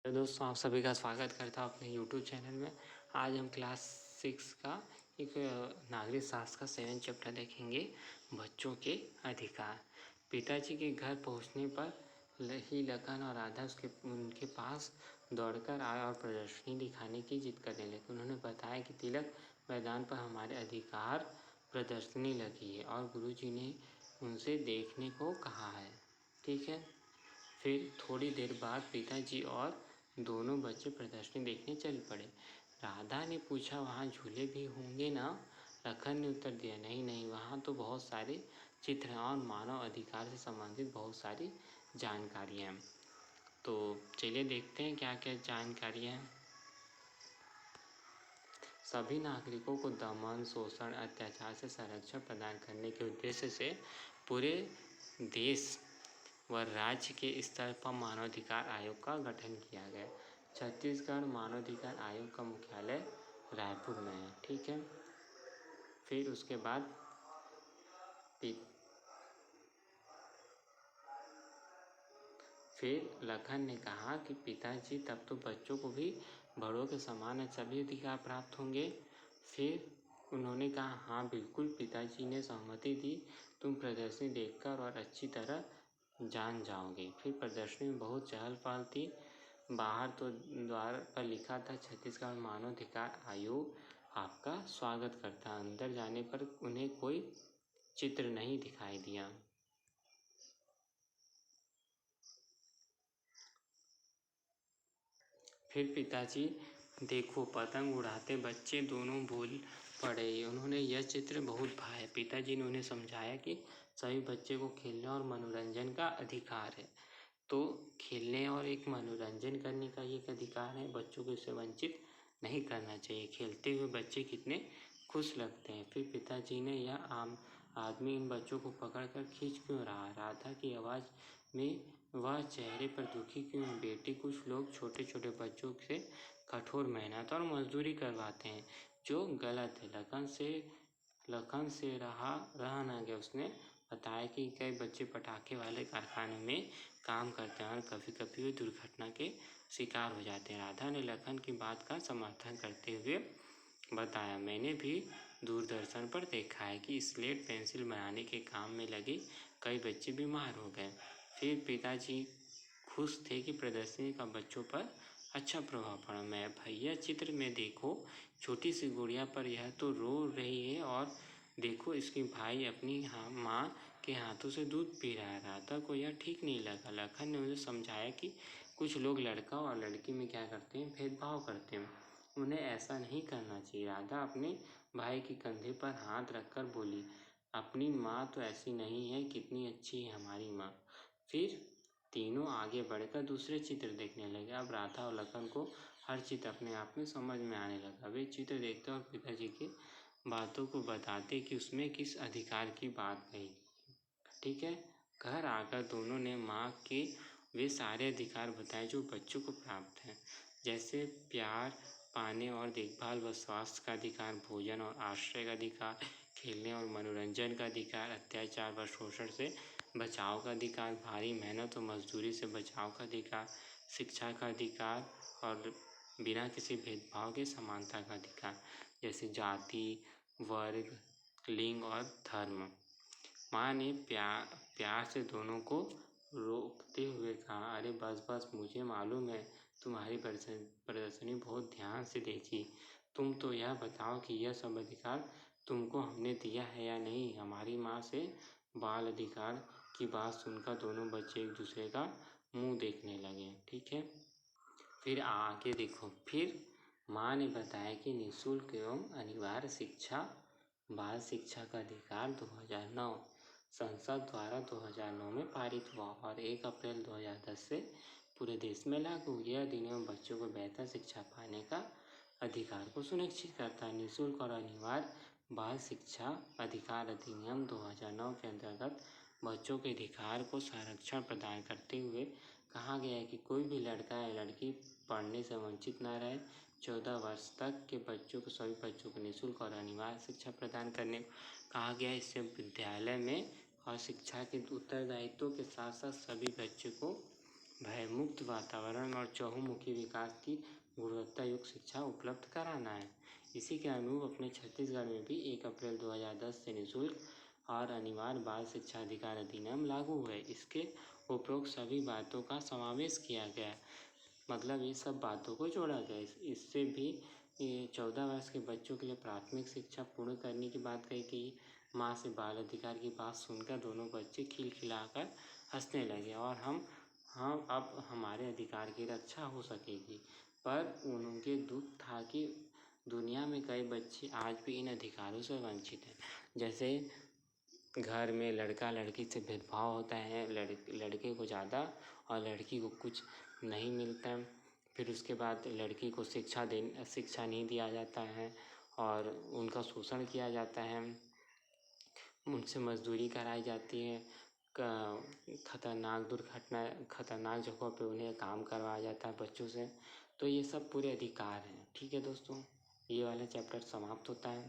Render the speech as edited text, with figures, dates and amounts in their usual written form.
तो दोस्तों आप सभी का स्वागत करता हूँ अपने YouTube चैनल में। आज हम क्लास 6 का एक नागरिक शास्त्र का 7 चैप्टर देखेंगे, बच्चों के अधिकार। पिताजी के घर पहुँचने पर ही लखन और राधा उनके पास दौड़कर आए और प्रदर्शनी दिखाने की जिद करने लगे। उन्होंने बताया कि तिलक मैदान पर हमारे अधिकार प्रदर्शनी लगी है और गुरुजी ने उनसे देखने को कहा है। ठीक है। फिर थोड़ी देर बाद पिताजी और दोनों बच्चे प्रदर्शनी देखने चल पड़े। राधा ने पूछा, वहाँ झूले भी होंगे ना? लखन ने उत्तर दिया, नहीं नहीं, वहाँ तो बहुत सारे चित्र हैं और मानव अधिकार से संबंधित बहुत सारी जानकारियाँ हैं। तो चलिए देखते हैं क्या क्या जानकारियाँ हैं। सभी नागरिकों को दमन, शोषण, अत्याचार से संरक्षण प्रदान करने के उद्देश्य से पूरे देश व राज्य के स्तर पर मानवाधिकार आयोग का गठन किया गया। छत्तीसगढ़ मानवाधिकार आयोग का मुख्यालय रायपुर में है। ठीक है। फिर उसके बाद लखन ने कहा कि पिताजी, तब तो बच्चों को भी बड़ों के समान सभी अधिकार प्राप्त होंगे। फिर उन्होंने कहा, हाँ बिल्कुल। पिताजी ने सहमति दी। तुम प्रदर्शनी देखकर और अच्छी तरह जान जाओगे। फिर प्रदर्शनी में बहुत चहल पहल थी। बाहर तो द्वार पर लिखा था, छत्तीसगढ़ मानवाधिकार आयोग आपका स्वागत करता। अंदर जाने पर उन्हें कोई चित्र नहीं दिखाई दिया। फिर पिताजी, देखो पतंग उड़ाते बच्चे दोनों बोल पड़े। उन्होंने यह चित्र बहुत भाया। पिताजी ने उन्हें समझाया कि सभी बच्चे को खेलने और मनोरंजन का अधिकार है। तो खेलने और एक मनोरंजन करने का एक अधिकार है, बच्चों को इससे वंचित नहीं करना चाहिए। खेलते हुए बच्चे कितने खुश लगते हैं। फिर पिताजी ने, यह आम आदमी इन बच्चों को पकड़कर खींच क्यों रहा? राधा की आवाज़ में वह चेहरे पर दुखी क्यों है? बेटी, कुछ लोग छोटे छोटे बच्चों से कठोर मेहनत और मजदूरी करवाते हैं, जो गलत है। लखन से रहा न गया। उसने बताया कि कई बच्चे पटाखे वाले कारखाने में काम करते हैं और कभी कभी वे दुर्घटना के शिकार हो जाते हैं। राधा ने लखन की बात का समर्थन करते हुए बताया, मैंने भी दूरदर्शन पर देखा है कि स्लेट पेंसिल बनाने के काम में लगे कई बच्चे बीमार हो गए। फिर पिताजी खुश थे कि प्रदर्शनी का बच्चों पर अच्छा प्रभाव पड़ा। मैं भैया, चित्र में देखो, छोटी सी गुड़िया पर यह तो रो रही है और देखो इसके भाई अपनी माँ के हाथों से दूध पी रहा है। राधा को यह ठीक नहीं लगा। लखन ने उन्हें समझाया कि कुछ लोग लड़का और लड़की में क्या करते हैं, भेदभाव करते हैं। उन्हें ऐसा नहीं करना चाहिए। राधा अपने भाई के कंधे पर हाथ रखकर बोली, अपनी माँ तो ऐसी नहीं है, कितनी अच्छी है हमारी माँ। फिर तीनों आगे बढ़कर दूसरे चित्र देखने लगे। अब राधा और लखन को हर चित्र अपने आप में समझ में आने लगा। वे चित्र देखते और पिताजी की बातों को बताते कि उसमें किस अधिकार की बात कही। ठीक है। घर आकर दोनों ने माँ के वे सारे अधिकार बताए जो बच्चों को प्राप्त हैं, जैसे प्यार पाने और देखभाल व स्वास्थ्य का अधिकार, भोजन और आश्रय का अधिकार, खेलने और मनोरंजन का अधिकार, अत्याचार व शोषण से बचाव का अधिकार, भारी मेहनत और मजदूरी से बचाव का अधिकार, शिक्षा का अधिकार और बिना किसी भेदभाव के समानता का अधिकार, जैसे जाति, वर्ग, लिंग और धर्म। माँ ने प्यार से दोनों को रोकते हुए कहा, अरे बस बस, मुझे मालूम है तुम्हारी प्रदर्शनी बहुत ध्यान से देखी। तुम तो यह बताओ कि यह सब अधिकार तुमको हमने दिया है या नहीं? हमारी माँ से बाल अधिकार की बात सुनकर दोनों बच्चे एक दूसरे का मुंह देखने लगे। ठीक है। फिर आगे देखो। फिर माँ ने बताया कि निःशुल्क एवं अनिवार्य शिक्षा, बाल शिक्षा का अधिकार 2009 संसद द्वारा 2009 में पारित हुआ और 1 अप्रैल 2010 से पूरे देश में लागू। यह अधिनियम बच्चों को बेहतर शिक्षा पाने का अधिकार को सुनिश्चित करता है। निःशुल्क और अनिवार्य बाल शिक्षा अधिकार अधिनियम 2009 के अंतर्गत बच्चों के अधिकार को संरक्षण प्रदान करते हुए कहा गया है कि कोई भी लड़का या लड़की पढ़ने से वंचित न रहे। 14 वर्ष तक के बच्चों को, सभी बच्चों को निःशुल्क और अनिवार्य शिक्षा प्रदान करने को कहा गया है। इससे विद्यालय में और शिक्षा के उत्तरदायित्व के साथ साथ सभी बच्चों को भयमुक्त वातावरण और चहुमुखी विकास की गुणवत्ता युक्त शिक्षा उपलब्ध कराना है। इसी के अनुरूप अपने छत्तीसगढ़ में भी 1 अप्रैल 2010 से निःशुल्क और अनिवार्य बाल शिक्षा अधिकार अधिनियम लागू हुआ है। इसके उपरोक्त सभी बातों का समावेश किया गया है, मतलब ये सब बातों को जोड़ा गया। इससे भी 14 वर्ष के बच्चों के लिए प्राथमिक शिक्षा पूर्ण करने की बात कही गई। माँ से बाल अधिकार की बात सुनकर दोनों बच्चे खिलखिलाकर हंसने लगे और हम अब हमारे अधिकार की रक्षा हो सकेगी। पर उनके दुख था कि दुनिया में कई बच्चे आज भी इन अधिकारों से वंचित हैं। जैसे घर में लड़का लड़की से भेदभाव होता है, लड़के को ज़्यादा और लड़की को कुछ नहीं मिलता। फिर उसके बाद लड़की को शिक्षा नहीं दिया जाता है और उनका शोषण किया जाता है, उनसे मजदूरी कराई जाती है, खतरनाक जगहों पे उन्हें काम करवाया जाता है बच्चों से। तो ये सब पूरे अधिकार हैं। ठीक है दोस्तों, ये वाला चैप्टर समाप्त होता है।